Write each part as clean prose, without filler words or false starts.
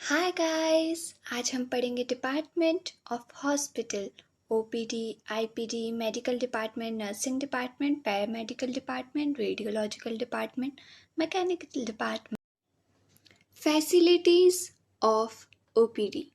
Hi guys, आज हम पढ़ेंगे department of hospital. OPD, IPD, medical department, nursing department, paramedical department, radiological department, mechanical department. Facilities of OPD.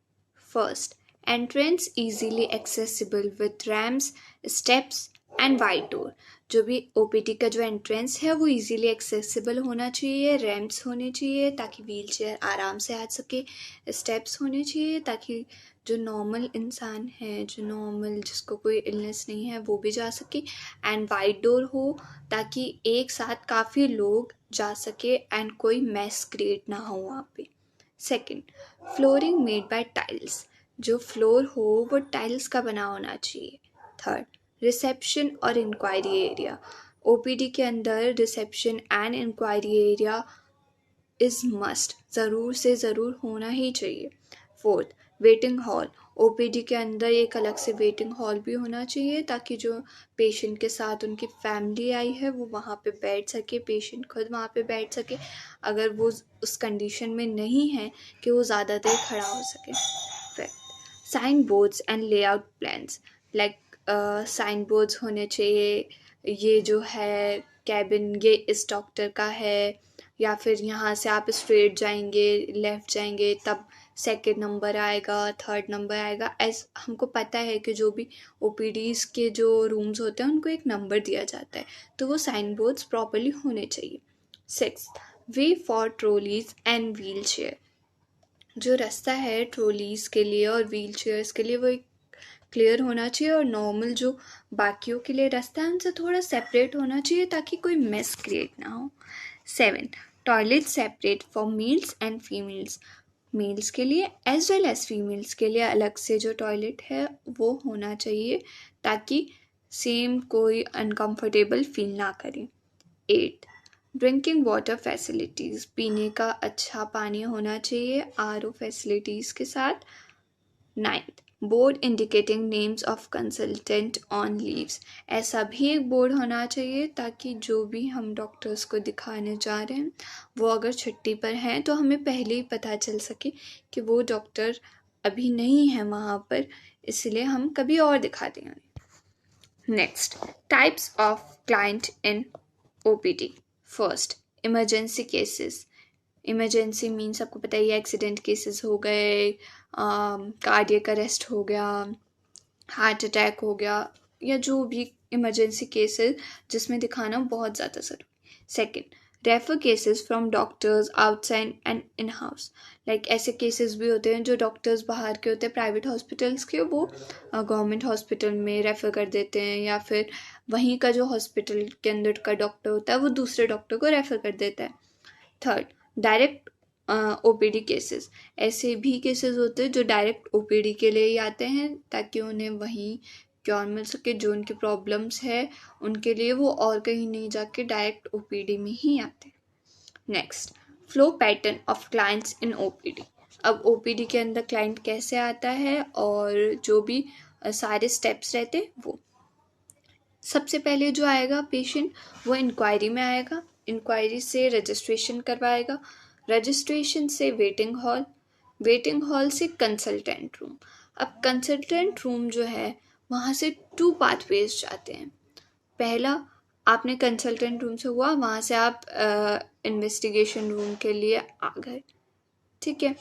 First, entrance easily accessible with ramps, steps and wide door. जो भी OPD का जो entrance है वो easily accessible होना चाहिए, ramps होने चाहिए ताकि व्हील चेयर आराम से आ सके, स्टेप्स होने चाहिए ताकि जो नॉर्मल इंसान है, जो नॉर्मल जिसको कोई इलनेस नहीं है वो भी जा सके, एंड वाइड डोर हो ताकि एक साथ काफ़ी लोग जा सके एंड कोई मैस क्रिएट ना हो वहाँ पे। Second, flooring made by tiles. जो फ्लोर हो वो टाइल्स का बना होना चाहिए। थर्ड, रिसेप्शन और इंक्वायरी एरिया। ओपीडी के अंदर reception and inquiry area is must, ज़रूर से ज़रूर होना ही चाहिए। Fourth, waiting hall. ओपीडी के अंदर एक अलग से वेटिंग हॉल भी होना चाहिए ताकि जो पेशेंट के साथ उनकी फैमिली आई है वो वहाँ पे बैठ सके, पेशेंट खुद वहाँ पे बैठ सके अगर वो उस कंडीशन में नहीं है कि वो ज़्यादा देर खड़ा हो सके। Fifth, sign boards and layout plans. Like sign boards होने चाहिए, ये जो है कैबिन ये इस डॉक्टर का है, या फिर यहाँ से आप स्ट्रेट जाएंगे, लेफ़्ट जाएंगे तब सेकंड नंबर आएगा, थर्ड नंबर आएगा। ऐसा हमको पता है कि जो भी ओपीडीज़ के जो रूम्स होते हैं उनको एक नंबर दिया जाता है, तो वो साइन बोर्ड्स प्रॉपरली होने चाहिए। Six, way for trolleys and wheel chair. जो रास्ता है ट्रॉलीज़ के लिए और व्हील चेयर्स के लिए वो एक क्लियर होना चाहिए, और नॉर्मल जो बाकियों के लिए रास्ता है उनसे थोड़ा सेपरेट होना चाहिए ताकि कोई मेस क्रिएट ना हो। 7, toilet separate for males and females. Males के लिए एज वेल एज फीमेल्स के लिए अलग से जो टॉयलेट है वो होना चाहिए ताकि सेम कोई अनकंफर्टेबल फील ना करे। 8, ड्रिंकिंग वाटर फैसिलिटीज़। पीने का अच्छा पानी होना चाहिए आरओ फैसिलिटीज़ के साथ। 9th, board indicating names of consultant on leaves. ऐसा भी एक बोर्ड होना चाहिए ताकि जो भी हम डॉक्टर्स को दिखाने जा रहे हैं वो अगर छुट्टी पर हैं तो हमें पहले ही पता चल सके कि वो डॉक्टर अभी नहीं है वहाँ पर, इसलिए हम कभी और दिखा देंगे। Next, types of client in OPD. First, emergency cases. Emergency means आपको पता ही है, एक्सीडेंट केसेस हो गए, कार्डियक अरेस्ट हो गया, हार्ट अटैक हो गया, या जो भी इमरजेंसी केसेस जिसमें दिखाना बहुत ज़्यादा ज़रूरी। Second, refer cases from doctors outside and in house. Like ऐसे केसेस भी होते हैं जो डॉक्टर्स बाहर के होते हैं प्राइवेट हॉस्पिटल्स के, वो गवर्नमेंट हॉस्पिटल में रेफ़र कर देते हैं, या फिर वहीं का जो हॉस्पिटल के अंदर का डॉक्टर होता है वो दूसरे डॉक्टर को रेफ़र कर देता है। Third, direct OPD cases. ऐसे भी केसेस होते हैं जो डायरेक्ट ओपीडी के लिए ही आते हैं ताकि उन्हें वहीं क्योर मिल सके, जो उनकी प्रॉब्लम्स है उनके लिए वो और कहीं नहीं जाके डायरेक्ट ओपीडी में ही आते हैं। Next, flow pattern of clients in OPD. अब ओपीडी के अंदर क्लाइंट कैसे आता है और जो भी सारे स्टेप्स रहते हैं वो। सबसे पहले जो आएगा पेशेंट वो इंक्वायरी में आएगा, इंक्वायरी से रजिस्ट्रेशन करवाएगा, रजिस्ट्रेशन से वेटिंग हॉल, वेटिंग हॉल से कंसल्टेंट रूम। अब कंसल्टेंट रूम जो है वहाँ से 2 पाथवेज जाते हैं। पहला, आपने कंसल्टेंट रूम से हुआ, वहाँ से आप इन्वेस्टिगेशन रूम के लिए आ गए, ठीक है।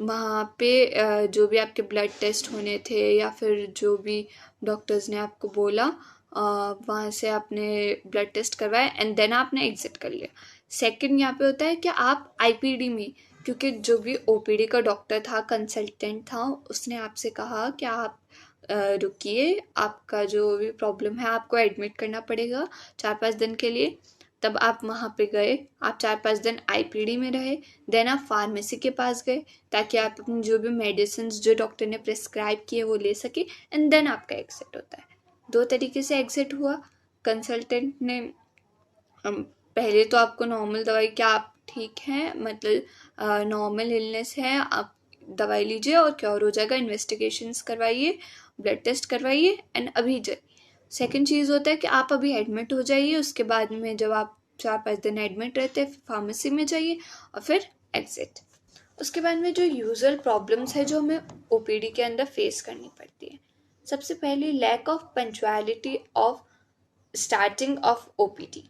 वहाँ पे जो भी आपके ब्लड टेस्ट होने थे या फिर जो भी डॉक्टर्स ने आपको बोला वहाँ से आपने ब्लड टेस्ट करवाया एंड देन आपने एग्जिट कर लिया। सेकंड यहाँ पे होता है कि आप आईपीडी में, क्योंकि जो भी ओपीडी का डॉक्टर था, कंसल्टेंट था, उसने आपसे कहा कि आप रुकिए, आपका जो भी प्रॉब्लम है आपको एडमिट करना पड़ेगा 4-5 दिन के लिए। तब आप वहाँ पे गए, आप 4-5 दिन आईपीडी में रहे, देन आप फार्मेसी के पास गए ताकि आप अपनी जो भी मेडिसिन जो डॉक्टर ने प्रिस्क्राइब किए वो ले सके, एंड देन आपका एग्जिट होता है। 2 तरीके से एग्जिट हुआ। कंसल्टेंट ने पहले तो आपको नॉर्मल दवाई, क्या आप ठीक हैं, मतलब नॉर्मल इलनेस है, आप दवाई लीजिए और क्योर हो जाएगा, इन्वेस्टिगेशंस करवाइए, ब्लड टेस्ट करवाइए एंड अभी जाइए। सेकेंड चीज़ होता है कि आप अभी एडमिट हो जाइए, उसके बाद में जब आप 4-5 दिन एडमिट रहते हैं फार्मेसी में जाइए और फिर एग्जिट। उसके बाद में जो यूजुअल प्रॉब्लम्स है जो हमें ओपीडी के अंदर फेस करनी पड़ती है, सबसे पहले lack of punctuality of starting of OPD.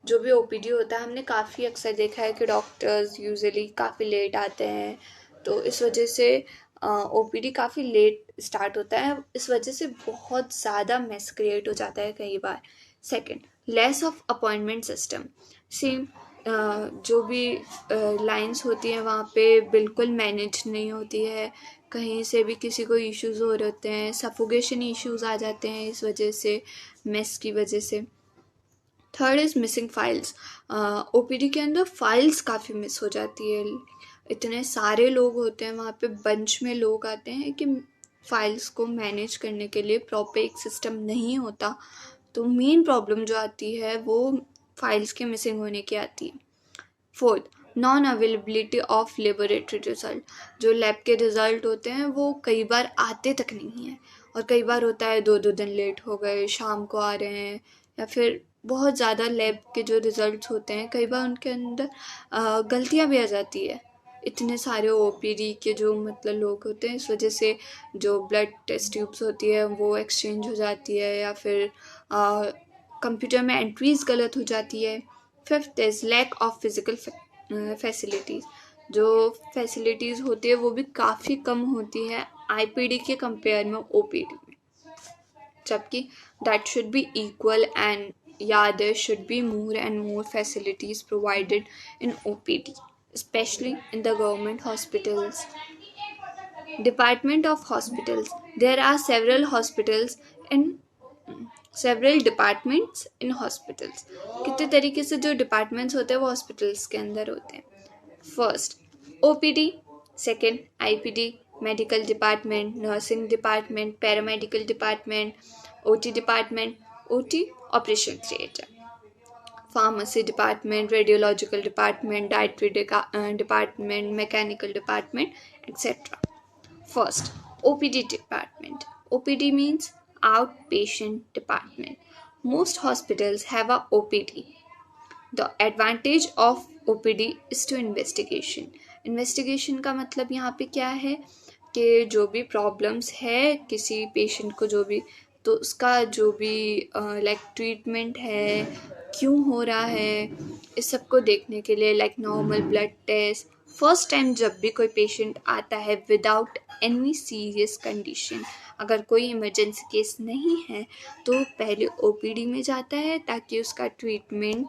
जो भी ओपीडी होता है, हमने काफ़ी अक्सर देखा है कि डॉक्टर्स यूजुअली काफ़ी लेट आते हैं, तो इस वजह से ओपीडी काफ़ी लेट स्टार्ट होता है। इस वजह से बहुत ज़्यादा मेस क्रिएट हो जाता है कई बार। Second, less of appointment system. Same जो भी लाइंस होती हैं वहाँ पे बिल्कुल मैनेज नहीं होती है, कहीं से भी किसी को इश्यूज हो रहे होते हैं, सफोकेशन इश्यूज आ जाते हैं इस वजह से, मेस की वजह से। Third is missing files. OPD के अंदर फाइल्स काफ़ी मिस हो जाती है, इतने सारे लोग होते हैं वहाँ पे, बंच में लोग आते हैं कि फाइल्स को मैनेज करने के लिए प्रॉपर एक सिस्टम नहीं होता। तो मेन प्रॉब्लम जो आती है वो फाइल्स के मिसिंग होने की आती है। Fourth, non availability of laboratory result. जो लैब के रिजल्ट होते हैं वो कई बार आते तक नहीं है, और कई बार होता है 2-2 दिन लेट हो गए, शाम को आ रहे हैं, या फिर बहुत ज़्यादा लैब के जो रिजल्ट्स होते हैं कई बार उनके अंदर गलतियाँ भी आ जाती है। इतने सारे ओपीडी के जो मतलब लोग होते हैं, इस वजह से जो ब्लड टेस्ट ट्यूब्स होती है वो एक्सचेंज हो जाती है, या फिर कंप्यूटर में एंट्रीज गलत हो जाती है। Fifth is lack of physical facilities. जो फैसिलिटीज़ होती है वो भी काफ़ी कम होती है आईपीडी के कंपेयर में ओपीडी में, जबकि that should be equal, and या there should be more and more facilities provided in OPD, especially in the government hospitals. Department of hospitals. There are several departments in hospitals. कितने तरीके से जो departments होते हैं वो hospitals के अंदर होते हैं. First, OPD. Second, IPD, medical department, nursing department, paramedical department, OT department, OT operation theatre, pharmacy department, radiological department, dietary department, mechanical department, etc. First, OPD department. OPD means outpatient department. Most hospitals have a OPD. The advantage of OPD is to investigation. Investigation का मतलब यहाँ पे क्या है कि जो भी problems है किसी पेशेंट को, जो भी, तो उसका जो भी लाइक ट्रीटमेंट है, क्यों हो रहा है, इस सब को देखने के लिए, like normal blood test. First time जब भी कोई पेशेंट आता है विदाउट एनी सीरियस कंडीशन, अगर कोई इमरजेंसी केस नहीं है, तो पहले ओपीडी में जाता है ताकि उसका ट्रीटमेंट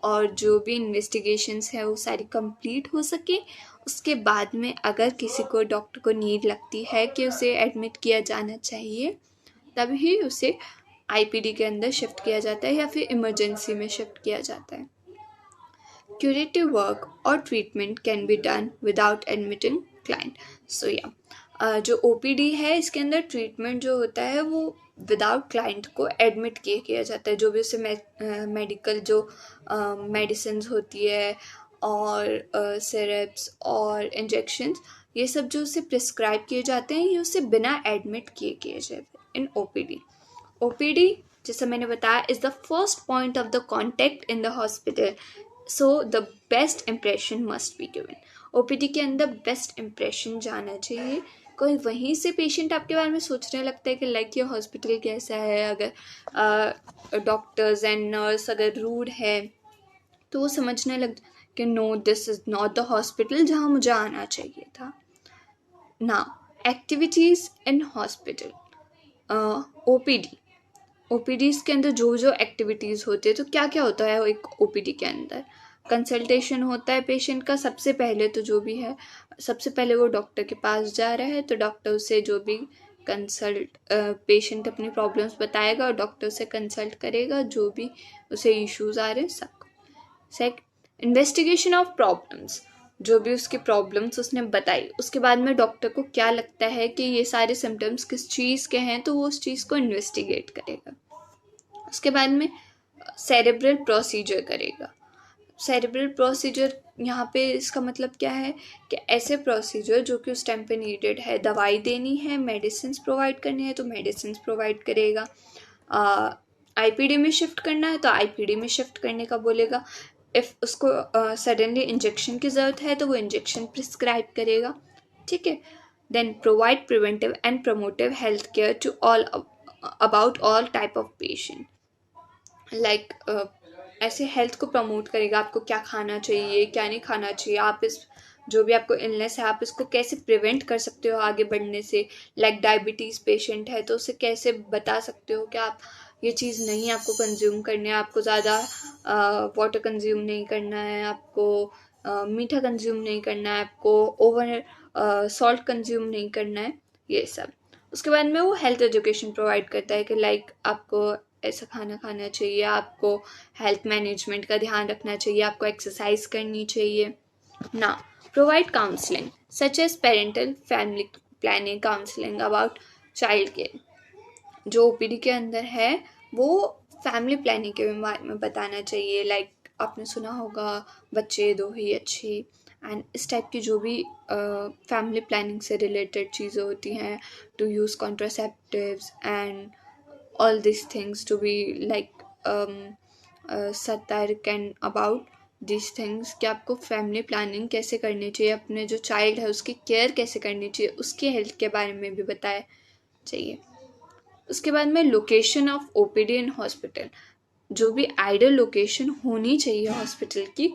और जो भी इन्वेस्टिगेशंस है वो सारी कंप्लीट हो सके। उसके बाद में अगर किसी को, डॉक्टर को नीड लगती है कि उसे एडमिट किया जाना चाहिए, तभी उसे आईपीडी के अंदर शिफ्ट किया जाता है या फिर इमरजेंसी में शिफ्ट किया जाता है। क्यूरेटिव वर्क और treatment can be done without admitting client. So या जो ओपीडी है इसके अंदर ट्रीटमेंट जो होता है वो विदाउट क्लाइंट को एडमिट किया जाता है। जो भी उसे मेडिकल जो मेडिसिन होती है और सिरप्स और इंजेक्शंस, ये सब जो उसे प्रिस्क्राइब किए जाते हैं, ये उसे बिना एडमिट किए जाते इन ओपीडी। ओपीडी, जैसे मैंने बताया, is the first point of the contact in the hospital, so the best impression must be given. OPD के अंदर बेस्ट इम्प्रेशन जाना चाहिए। कोई वहीं से पेशेंट आपके बारे में सोचने लगता है कि लाइक ये हॉस्पिटल कैसा है, अगर डॉक्टर्स एंड नर्स अगर रूड है तो वो समझने लग कि no, this is not the hospital जहाँ मुझे आना चाहिए था। Now activities in hospital. OPD, OPDs के अंदर जो जो एक्टिविटीज़ होती है, तो क्या क्या होता है एक ओपीडी के अंदर? कंसल्टेशन होता है पेशेंट का। सबसे पहले तो जो भी है, सबसे पहले वो डॉक्टर के पास जा रहा है तो डॉक्टर से जो भी पेशेंट अपनी प्रॉब्लम्स बताएगा और डॉक्टर से कंसल्ट करेगा जो भी उसे इश्यूज आ रहे हैं सब। Second, investigation of problems. जो भी उसकी प्रॉब्लम्स उसने बताई, उसके बाद में डॉक्टर को क्या लगता है कि ये सारे सिम्टम्स किस चीज़ के हैं, तो वो उस चीज़ को इन्वेस्टिगेट करेगा। उसके बाद में सेरेब्रल प्रोसीजर करेगा। सेरेब्रल प्रोसीजर यहाँ पे इसका मतलब क्या है कि ऐसे प्रोसीजर जो कि उस टाइम पे नीडेड है, दवाई देनी है, मेडिसिन प्रोवाइड करनी है तो मेडिसिन प्रोवाइड करेगा, आईपीडी में शिफ्ट करना है तो आईपीडी में शिफ्ट करने का बोलेगा। इफ़ उसको सडनली इंजेक्शन की ज़रूरत है तो वो इंजेक्शन प्रिस्क्राइब करेगा, ठीक है। Then provide preventive and promotive health care to all about all type of patient, like ऐसे हेल्थ को प्रमोट करेगा, आपको क्या खाना चाहिए क्या नहीं खाना चाहिए, आप इस जो भी आपको इलनेस है आप इसको कैसे प्रिवेंट कर सकते हो आगे बढ़ने से। लाइक डायबिटीज़ पेशेंट है तो उसे कैसे बता सकते हो कि आप ये चीज़ नहीं आपको कंज्यूम करनी है, आपको ज़्यादा वाटर कंज्यूम नहीं करना है, आपको मीठा कंज्यूम नहीं करना है, आपको ओवर सॉल्ट कंज्यूम नहीं करना है, ये सब। उसके बाद में वो हेल्थ एजुकेशन प्रोवाइड करता है कि लाइक आपको ऐसा खाना खाना चाहिए, आपको हेल्थ मैनेजमेंट का ध्यान रखना चाहिए, आपको एक्सरसाइज करनी चाहिए ना। Provide counselling such as parental family planning counselling about child care, जो ओपीडी के अंदर है वो फैमिली प्लानिंग के बारे में बताना चाहिए। लाइक आपने सुना होगा बच्चे दो ही अच्छे, एंड इस टाइप की जो भी फैमिली प्लानिंग से रिलेटेड चीज़ें होती हैं, to use contraceptives and all these things to be like satiric and about these things कि आपको फैमिली प्लानिंग कैसे करनी चाहिए, अपने जो चाइल्ड है उसकी केयर कैसे करनी चाहिए, उसके हेल्थ के बारे में भी बताया चाहिए। उसके बाद में location of OPD in hospital, जो भी आइडियल लोकेशन होनी चाहिए हॉस्पिटल की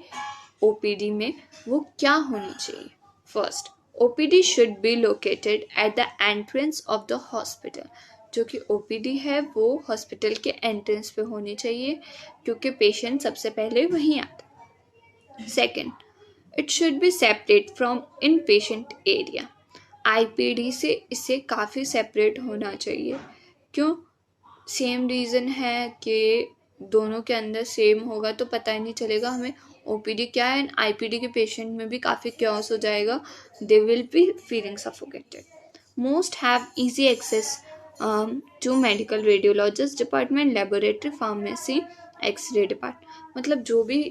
ओपीडी में वो क्या होनी चाहिए। First, OPD should be located at the entrance of the hospital, जो कि ओपीडी है वो हॉस्पिटल के एंट्रेंस पे होनी चाहिए क्योंकि पेशेंट सबसे पहले वहीं आता है। Second, it should be separate from in patient area, IPD से इसे काफ़ी सेपरेट होना चाहिए। क्यों? सेम रीज़न है कि दोनों के अंदर सेम होगा तो पता ही नहीं चलेगा हमें ओपीडी क्या है, एंड आईपीडी के पेशेंट में भी काफ़ी क्योस हो जाएगा, they will be feeling suffocated. Most have easy access to medical radiologist department, laboratory, pharmacy, x ray department, मतलब जो भी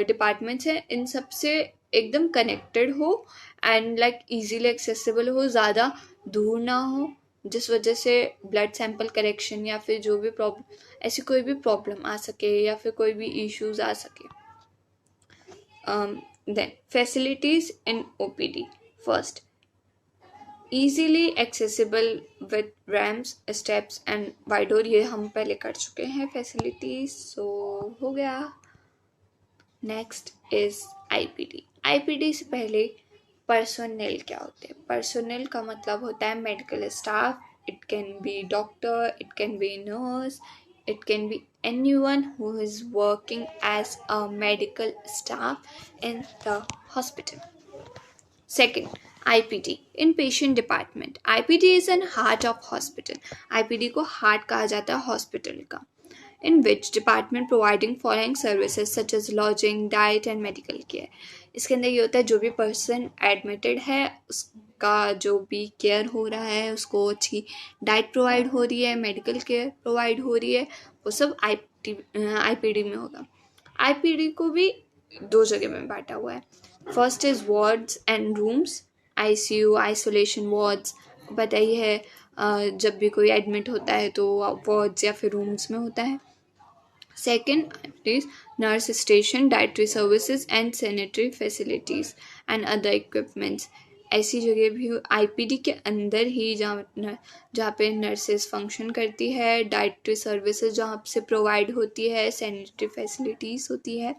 डिपार्टमेंट्स हैं इन सब से एकदम कनेक्टेड हो एंड लाइक इजीली एक्सेसिबल हो, ज़्यादा दूर ना हो जिस वजह से ब्लड सैंपल करेक्शन या फिर जो भी प्रॉब्लम ऐसी कोई भी प्रॉब्लम आ सके या फिर कोई भी इश्यूज आ सके। Then facilities in OPD, first easily accessible with ramps, steps and wide door, ये हम पहले कर चुके हैं फैसिलिटीज, सो हो गया। Next is IPD. आईपीडी से पहले पर्सोनेल क्या होते हैं? पर्सोनेल का मतलब होता है medical staff, it can be doctor, it can be nurse, it can be anyone who is working as a medical staff in the hospital. Second, IPD, inpatient department. IPD is an heart of hospital. IPD को heart कहा जाता है hospital का. In which department providing following services such as lodging, diet and medical care. इसके अंदर ये होता है जो भी person admitted है उसका जो भी केयर हो रहा है, उसको अच्छी डाइट प्रोवाइड हो रही है, मेडिकल केयर प्रोवाइड हो रही है, वो सब आईपीडी में होगा। आईपीडी को भी दो जगह में बांटा हुआ है। First is wards and rooms, ICU, isolation wards, पता ही है जब भी कोई एडमिट होता है तो वार्ड्स या फिर रूम्स में होता है। Second is nurse station, dietary services and sanitary facilities and other equipments, ऐसी जगह भी आईपीडी के अंदर ही जहाँ पे नर्सेज फंक्शन करती है, डाइटरी सर्विसेज जहाँ से प्रोवाइड होती है, सैनिटरी फैसिलिटीज़ होती है,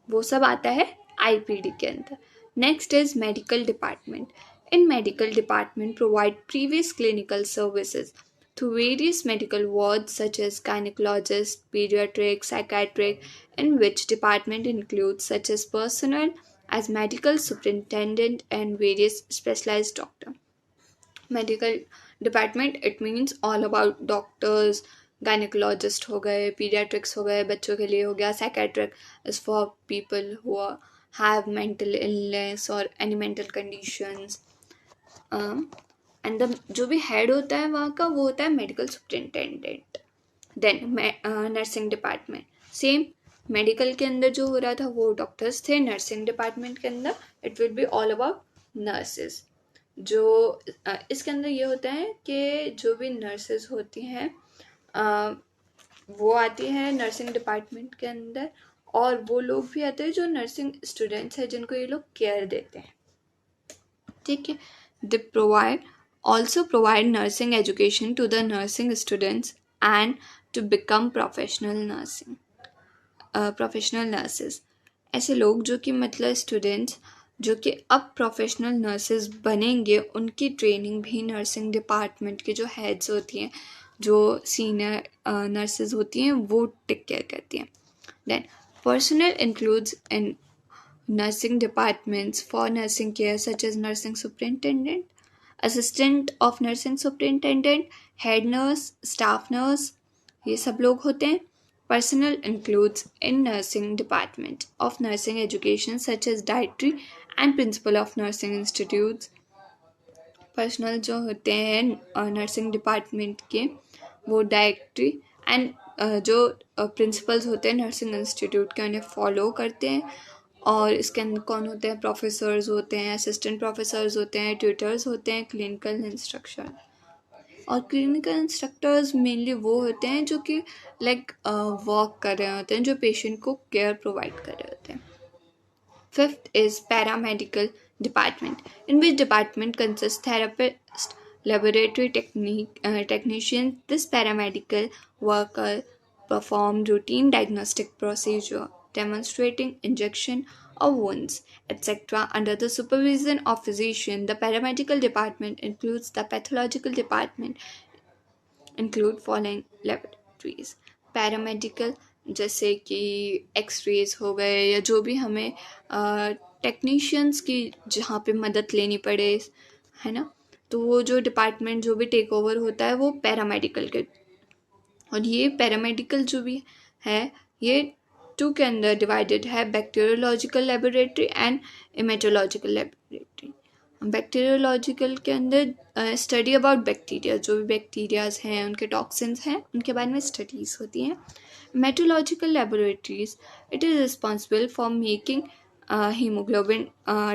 वो सब आता है आईपीडी के अंदर। Next is medical department. In medical department provide previous clinical services through various medical wards such as gynecologist, pediatric, psychiatric, in which department includes such as personnel as medical superintendent and various specialized doctor. Medical department, it means all about doctors, gynecologist हो गए, pediatrics हो गए, बच्चों के लिए हो गया, psychiatric is for people who have mental illness or any mental conditions. And जो भी हेड होता है वहाँ का वो होता है medical superintendent. Then nursing department, same medical के अंदर जो हो रहा था वो डॉक्टर्स थे, नर्सिंग डिपार्टमेंट के अंदर it will be all about nurses. जो इसके अंदर ये होता है कि जो भी नर्सेज होती हैं वो आती हैं नर्सिंग डिपार्टमेंट के अंदर और वो लोग भी आते हैं जो नर्सिंग स्टूडेंट्स हैं जिनको ये लोग केयर देते हैं, ठीक है. They provide also provide nursing education to the nursing students and to become professional nurses. ऐसे लोग जो कि मतलब स्टूडेंट्स जो कि अब प्रोफेशनल नर्सेज बनेंगे, उनकी ट्रेनिंग भी नर्सिंग डिपार्टमेंट के जो हेड्स होती हैं, जो सीनियर नर्सेज होती हैं, वो टेक केयर करती हैं. Then personnel includes in nursing departments for nursing care such as nursing superintendent, assistant of nursing superintendent, head nurse, staff nurse, ये सब लोग होते हैं. Personnel includes in nursing department of nursing education such as dietary and principal of nursing institutes. Personal जो होते हैं nursing department के, वो डायरेक्टरी एंड जो प्रिंसिपल्स होते हैं नर्सिंग इंस्टीट्यूट के, उन्हें फॉलो करते हैं. और इसके अंदर कौन होते हैं? प्रोफेसर्स होते हैं, असिस्टेंट प्रोफेसर्स होते हैं, ट्यूटर्स होते हैं, क्लिनिकल इंस्ट्रक्शन. और क्लिनिकल इंस्ट्रक्टर्स मेनली वो होते हैं जो कि लाइक वर्क कर रहे होते हैं, जो पेशेंट को केयर प्रोवाइड कर रहे होते हैं. Fifth is paramedical department, in which department consists therapist, laboratory technicians. This paramedical worker perform routine diagnostic procedure, demonstrating injection of wounds, etc. under the supervision of physician. The paramedical department includes the pathological department, include following laboratories. Paramedical जैसे कि X-rays हो गए या जो भी हमें technicians की जहाँ पे मदद लेनी पड़े, है ना, तो वो जो डिपार्टमेंट जो भी टेक ओवर होता है वो पैरामेडिकल के. और ये पैरामेडिकल जो भी है ये टू के अंदर डिवाइडेड है, bacteriological laboratory and haematological laboratory. Bacteriological के अंदर स्टडी अबाउट बैक्टीरिया, जो भी बैक्टीरियाज हैं, उनके टॉक्सिन्स हैं, उनके बारे में स्टडीज़ होती हैं. Meteorological laboratories, it is responsible for making haemoglobin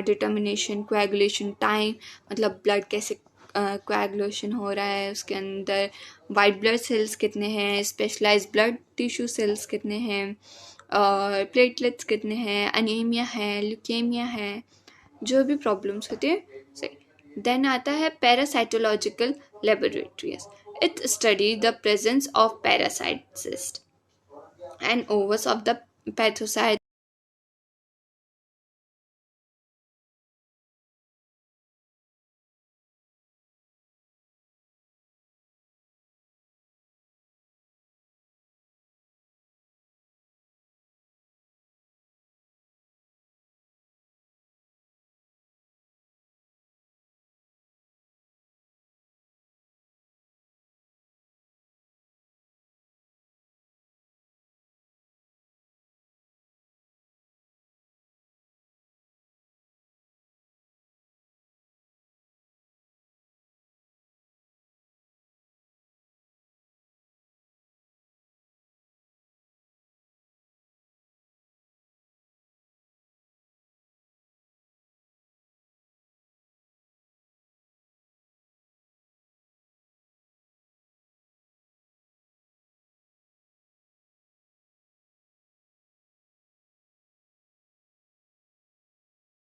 determination, coagulation time, मतलब ब्लड कैसे कोएगुलेशन हो रहा है, उसके अंदर वाइट ब्लड सेल्स कितने हैं, स्पेशलाइज्ड ब्लड टिश्यू सेल्स कितने हैं, प्लेटलेट्स कितने हैं, अनीमिया है, ल्यूकेमिया है, जो भी प्रॉब्लम्स होते हैं. सही. देन आता है parasitological laboratories. It study the presence of parasites and ओवर्स ऑफ द पैथोसाइट